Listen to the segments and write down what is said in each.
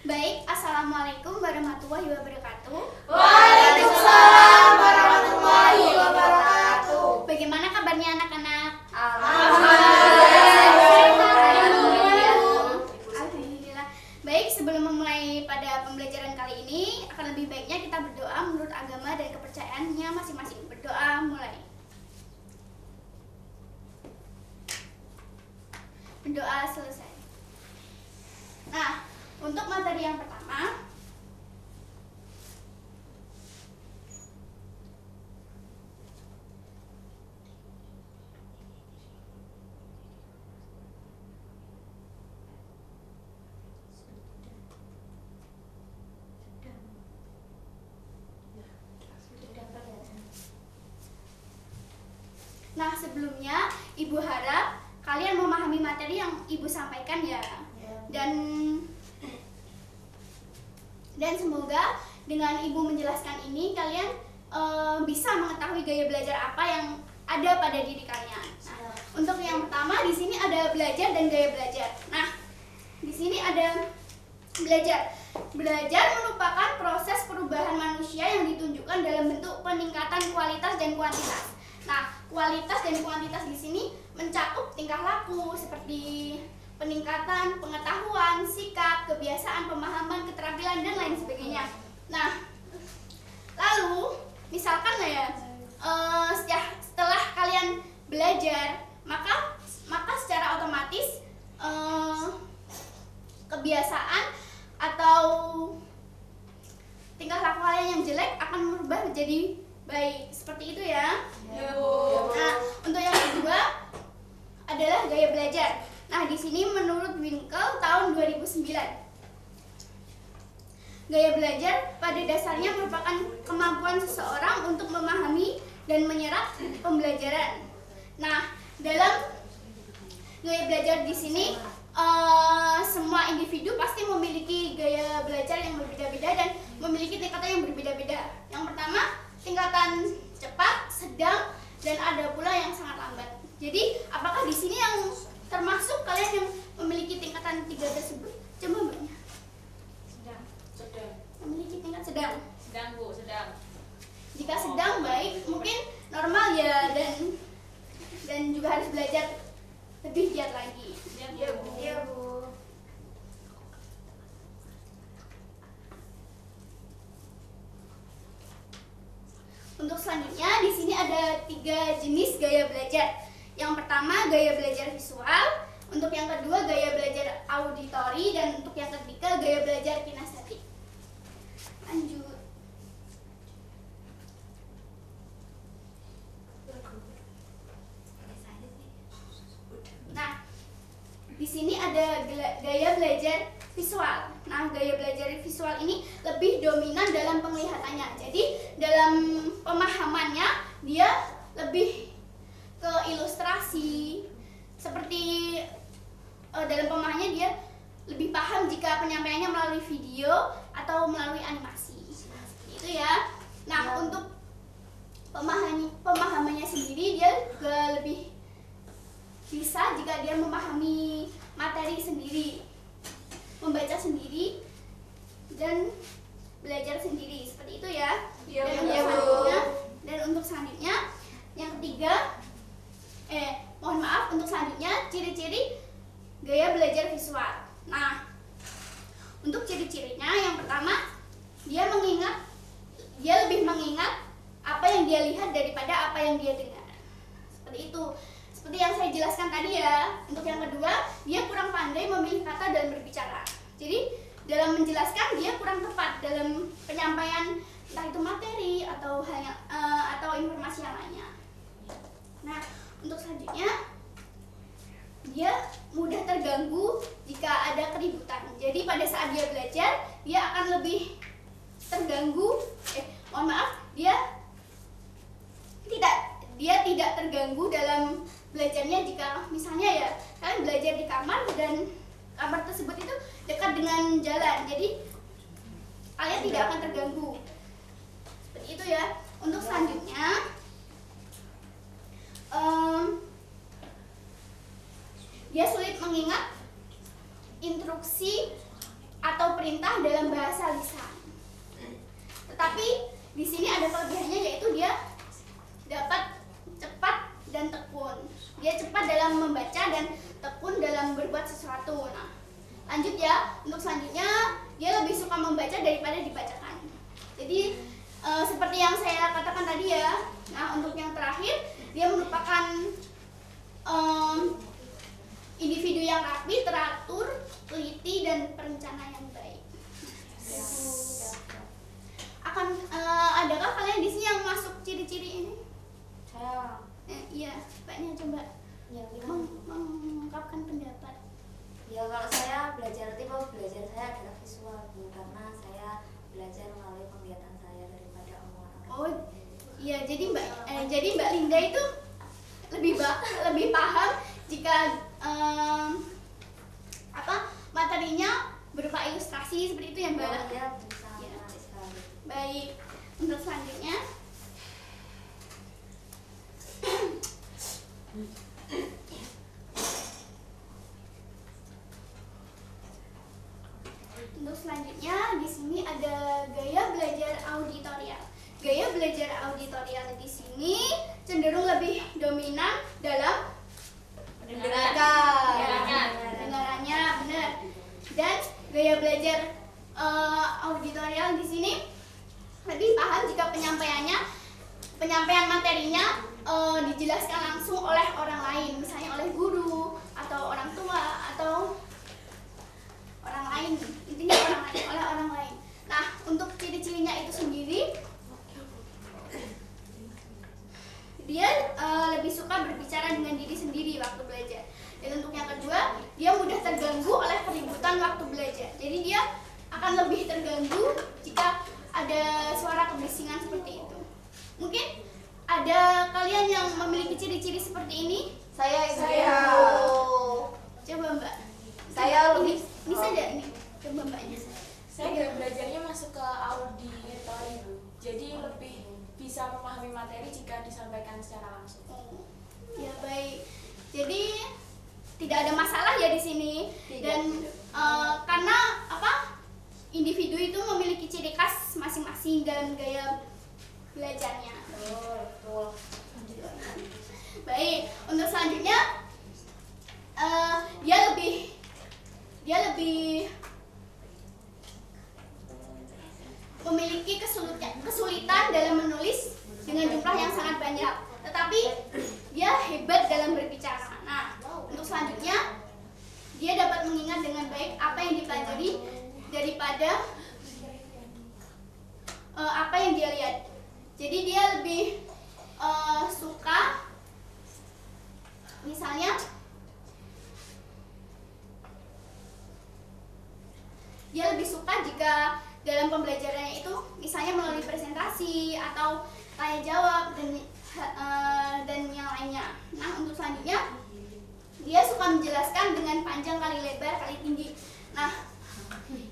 Baik, Assalamualaikum warahmatullahi wabarakatuh. Waalaikumsalam warahmatullahi wabarakatuh. Bagaimana kabarnya anak-anak? Alhamdulillah. Baik, sebelum memulai pada pembelajaran kali ini, akan lebih baiknya kita berdoa menurut agama dan kepercayaannya masing-masing. Berdoa mulai. Berdoa selesai. Nah, untuk materi yang pertama, nah sebelumnya Ibu harap kalian memahami materi yang Ibu sampaikan ya. Dan semoga dengan Ibu menjelaskan ini kalian bisa mengetahui gaya belajar apa yang ada pada diri kalian. Nah, untuk yang pertama di sini ada belajar dan gaya belajar. Nah, di sini ada belajar. Belajar merupakan proses perubahan manusia yang ditunjukkan dalam bentuk peningkatan kualitas dan kuantitas. Nah, kualitas dan kuantitas di sini mencakup tingkah laku seperti peningkatan pengetahuan, sikap, kebiasaan, pemahaman, keterampilan, dan lain sebagainya. Nah, lalu misalkan setelah kalian belajar, maka secara otomatis kebiasaan atau tingkah laku kalian yang jelek akan berubah menjadi baik. Seperti itu ya. Ya, Bu. Nah, untuk yang kedua adalah gaya belajar. Nah, di sini menurut Winkel tahun 2009. Gaya belajar pada dasarnya merupakan kemampuan seseorang untuk memahami dan menyerap pembelajaran. Nah, dalam gaya belajar di sini semua individu pasti memiliki gaya belajar yang berbeda-beda dan memiliki tingkatan yang berbeda-beda. Yang pertama, tingkatan cepat, sedang, dan ada pula yang sangat lambat. Jadi, apakah di sini yang termasuk kalian yang memiliki tingkatan 3 tersebut? Coba mbaknya. Sedang. Memiliki tingkat sedang. Sedang, Bu, sedang. Jika sedang baik, mungkin normal ya, dan juga harus belajar lebih giat lagi. Ya, Bu. Ya, Bu. Untuk selanjutnya di sini ada 3 jenis gaya belajar. Yang pertama gaya belajar visual, untuk yang kedua gaya belajar auditori, dan untuk yang ketiga gaya belajar kinestetik. Lanjut. Nah, di sini ada gaya belajar visual. Nah, gaya belajar visual ini lebih dominan dalam penglihatannya. Jadi, dalam pemahamannya dia lebih ke ilustrasi. Seperti dalam pemahamannya dia lebih paham jika penyampaiannya melalui video atau melalui animasi. Seperti itu ya. Nah, untuk pemahamannya sendiri dia juga lebih bisa jika dia memahami materi sendiri, membaca sendiri, dan belajar sendiri. Seperti itu ya. Dan untuk selanjutnya yang ketiga, untuk selanjutnya ciri-ciri gaya belajar visual. Nah, untuk ciri-cirinya yang pertama, dia lebih mengingat apa yang dia lihat daripada apa yang dia dengar. Seperti itu. Seperti yang saya jelaskan tadi ya. Untuk yang kedua, dia kurang pandai memilih kata dalam berbicara. Jadi dalam menjelaskan dia kurang tepat dalam penyampaian entah itu materi atau informasi yang lainnya. Nah, untuk selanjutnya dia mudah terganggu jika ada keributan. Jadi pada saat dia belajar, dia akan lebih terganggu. Dia tidak terganggu dalam belajarnya jika misalnya ya kalian belajar di kamar dan kamar tersebut itu dekat dengan jalan, jadi kalian tidak akan terganggu. Seperti itu ya. Untuk selanjutnya dia sulit mengingat instruksi atau perintah dalam bahasa lisan. Tetapi di sini ada kelebihannya, yaitu dia dapat cepat dan tekun. Dia cepat dalam membaca dan tekun dalam berbuat sesuatu. Nah, lanjut ya. Untuk selanjutnya, dia lebih suka membaca daripada dibacakan. Jadi seperti yang saya katakan tadi ya. Nah, untuk yang terakhir, dia merupakan individu yang rapi, teratur, teliti, dan perencana yang baik. Adakah kalian di sini yang masuk ciri-ciri ini? Saya Iya, Mbaknya coba ya mengungkapkan pendapat. ya kalau saya belajar belajar saya adalah visual Bu, karena saya belajar melalui penglihatan saya daripada omongan orang. Oh, iya, jadi Mbak Linda itu lebih paham jika materinya berupa ilustrasi seperti itu ya, Mbak. Oh, ya bisa Ya. menarik sekali. Baik, untuk selanjutnya di sini ada gaya belajar auditorial. Gaya belajar auditorial di sini cenderung lebih dominan dalam pendengarannya, benar. Dan gaya belajar auditorial di sini lebih paham jika penyampaian materinya dijelaskan langsung oleh orang lain, misalnya oleh guru atau orang tua atau orang lain, intinya oleh orang lain. Nah, untuk ciri-cirinya itu sendiri, dia lebih suka berbicara dengan diri sendiri waktu belajar. Dan untuk yang kedua, dia mudah terganggu oleh keributan waktu belajar. Jadi dia akan lebih terganggu jika ada suara kebisingan seperti itu. Mungkin ada kalian yang memiliki ciri-ciri seperti ini? Saya Coba Mbak. Saya ini lebih- saja ini. Coba Mbaknya. Saya gaya belajarnya masuk ke auditori, Bu. Jadi lebih bisa memahami materi jika disampaikan secara langsung. Oh, ya baik. Jadi tidak ada masalah ya di sini. Dan karena individu itu memiliki ciri khas masing-masing dalam gaya belajarnya. Betul. Baik, untuk selanjutnya dia lebih memiliki kesulitan dalam menulis dengan jumlah yang sangat banyak, tetapi dia hebat dalam berbicara. Nah, untuk selanjutnya dia dapat mengingat dengan baik apa yang dipelajari daripada apa yang dia lihat. Jadi dia lebih suka, misalnya dia lebih suka jika dalam pembelajarannya itu misalnya melalui presentasi atau tanya jawab dan yang lainnya. Nah, untuk selanjutnya dia suka menjelaskan dengan panjang kali lebar kali tinggi. Nah,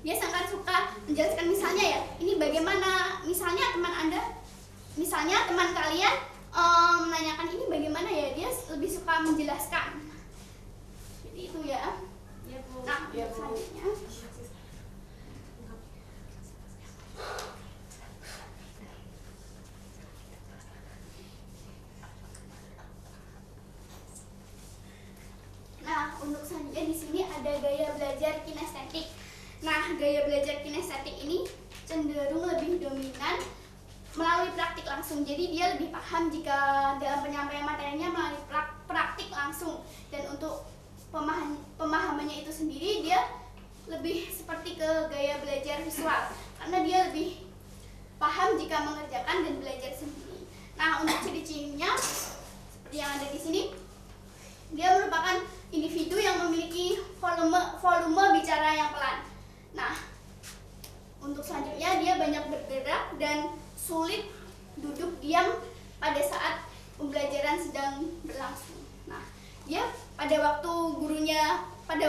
dia sangat suka menjelaskan, misalnya ya, ini bagaimana, misalnya teman kalian menanyakan ini bagaimana ya, dia lebih suka menjelaskan. Jadi itu ya. Iya, Bu. Nah, untuk selanjutnya di sini ada gaya belajar kinestetik. Nah, gaya belajar kinestetik ini cenderung lebih dominan melalui praktik langsung. Jadi dia lebih paham jika dalam penyampaian materinya melalui praktik langsung. Dan untuk pemahamannya itu sendiri, dia lebih seperti ke gaya belajar visual, karena dia lebih paham jika mengerjakan dan belajar sendiri. Nah, untuk ciri-cirinya seperti yang ada di sini, dia merupakan individu yang memiliki volume bicara yang pelan. Nah, untuk selanjutnya dia banyak bergerak dan sulit duduk diam pada saat pembelajaran sedang berlangsung. Nah, dia pada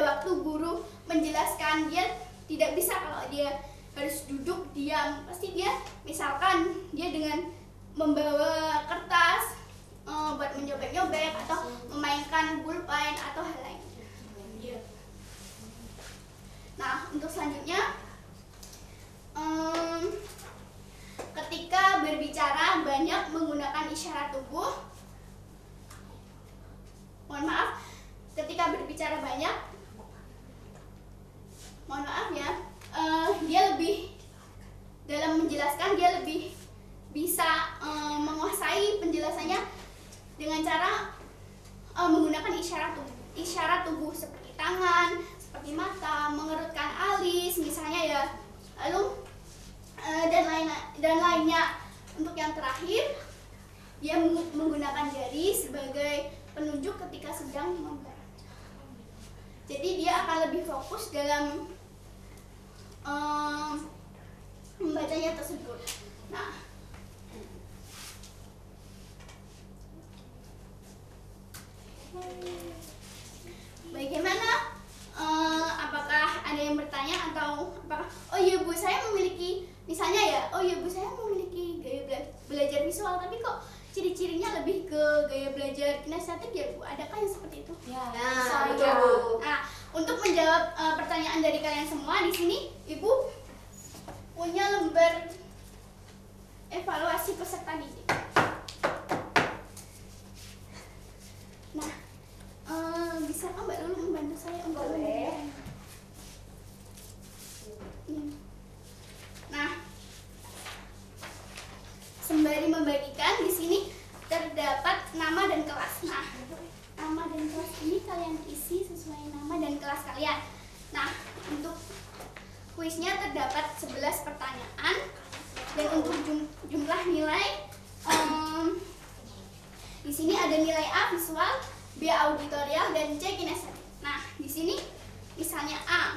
waktu guru menjelaskan, dia tidak bisa kalau dia harus duduk diam. Pasti dia, misalkan dia dengan membawa kertas buat menyobek-nyobek atau memainkan pulpen atau hal lain. Nah, untuk selanjutnya, ketika berbicara banyak menggunakan isyarat tubuh. Mohon maaf, ketika berbicara banyak, mohon maaf ya, dia lebih dalam menjelaskan, dia lebih bisa menguasai penjelasannya dengan cara menggunakan isyarat tubuh seperti tangan, seperti mata, mengerutkan alis misalnya ya, lalu dan lainnya. Untuk yang terakhir, dia menggunakan jari sebagai penunjuk ketika sedang membaca. Jadi dia akan lebih fokus dalam membacanya tersebut. Nah, bagaimana? Apakah ada yang bertanya atau apakah? Oh iya Bu, saya memiliki misalnya ya. Oh iya Bu, saya memiliki gaya belajar visual, tapi kok ciri-cirinya lebih ke gaya belajar kinestetik ya Bu? Adakah yang seperti itu? Ya, Nah, bisa Bu. Nah, untuk menjawab pertanyaan dari kalian semua di sini, Ibu punya lembar evaluasi peserta didik. Nah, bisa Mbak Lulu membantu saya untuk Boleh. Nah, sembari membagikan di sini terdapat nama dan kelas. Nah, nama dan kelas ini kalian isi sesuai nama dan kelas kalian. Nah, untuk kuisnya terdapat 11 pertanyaan dan untuk jumlah nilai di sini ada nilai A visual, B auditorial, dan C kinestetik. Nah, di sini misalnya A,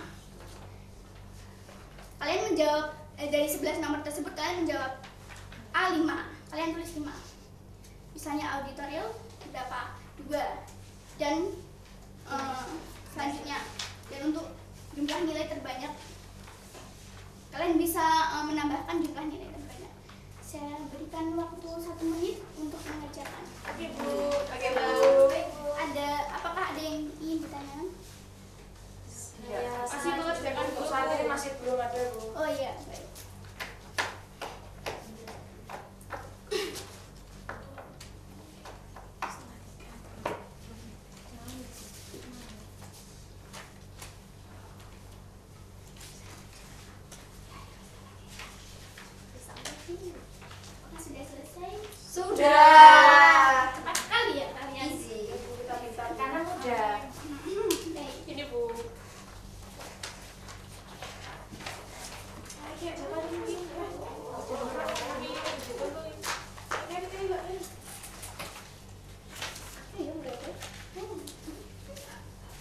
kalian menjawab dari 11 nomor tersebut kalian menjawab A5, kalian tulis 5. Misalnya auditorial berapa? 2. Dan selanjutnya, dan untuk jumlah nilai terbanyak kalian bisa menambahkan jumlah nilai terbanyak. Saya berikan waktu 1 menit untuk mengerjakan. Oke Bu. Oke, Bu. Ada, apakah ada yang ingin ditanyakan? Ya, Masih mengerjakan Bu. saat ini masih belum ada Bu. Oh iya, baik. Apakah sudah selesai? Sudah. Cepat sekali ya kalian. Easy. Karena udah. Baik. Ini Bu.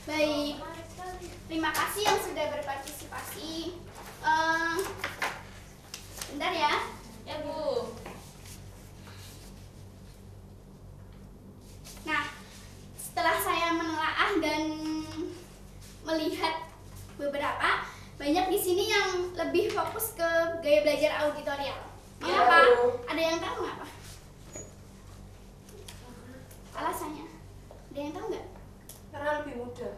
Baik, terima kasih yang sudah berpartisipasi. Bentar ya. Ya Bu. Nah, setelah saya menelaah dan melihat beberapa, banyak di sini yang lebih fokus ke gaya belajar auditorial. Mengapa? Ya, Bu. Ada yang tahu mengapa? Alasannya? Ada yang tahu nggak? Karena lebih mudah.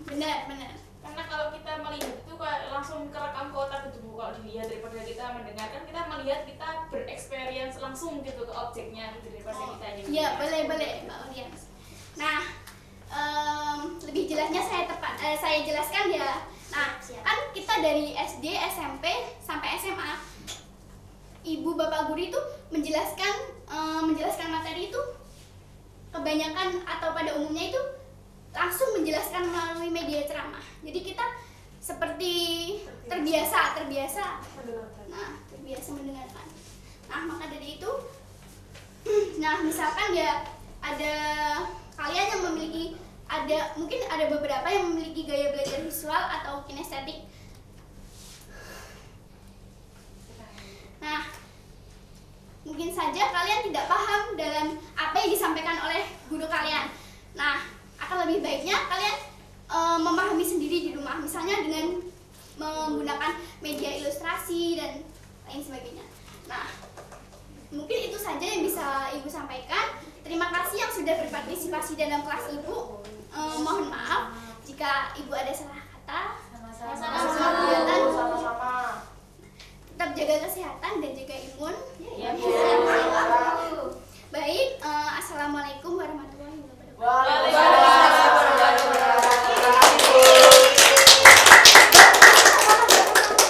Benar, benar. Karena kalau kita melihat itu kayak langsung kerekam ke otak gitu Bu. Kalau dilihat daripada kita mendengarkan, kita melihat, kita bereksperience langsung gitu ke objeknya gitu daripada kita hanya Iya, mendengar. boleh Mbak Orian. Nah, lebih jelasnya saya jelaskan ya. Nah, kan kita dari SD, SMP sampai SMA, Ibu Bapak Guru itu menjelaskan materi itu kebanyakan atau pada umumnya itu langsung menjelaskan melalui media ceramah. Jadi kita seperti terbiasa. Mendengarkan. Nah, terbiasa mendengarkan. Nah, maka dari itu, nah misalkan ya ada kalian yang memiliki, mungkin ada beberapa yang memiliki gaya belajar visual atau kinestetik. Nah, mungkin saja kalian tidak paham dalam apa yang disampaikan oleh guru kalian. Nah, akan lebih baiknya kalian memahami sendiri di rumah, misalnya dengan menggunakan media ilustrasi dan lain sebagainya. Nah, mungkin itu saja yang bisa Ibu sampaikan. Terima kasih yang sudah berpartisipasi dalam kelas Ibu. Mohon maaf jika Ibu ada salah kata. Sama-sama. Sama-sama. Tetap jaga kesehatan dan jaga imun. Ya, Baik, assalamualaikum warahmatullahi wabarakatuh. Waalaikumsalam.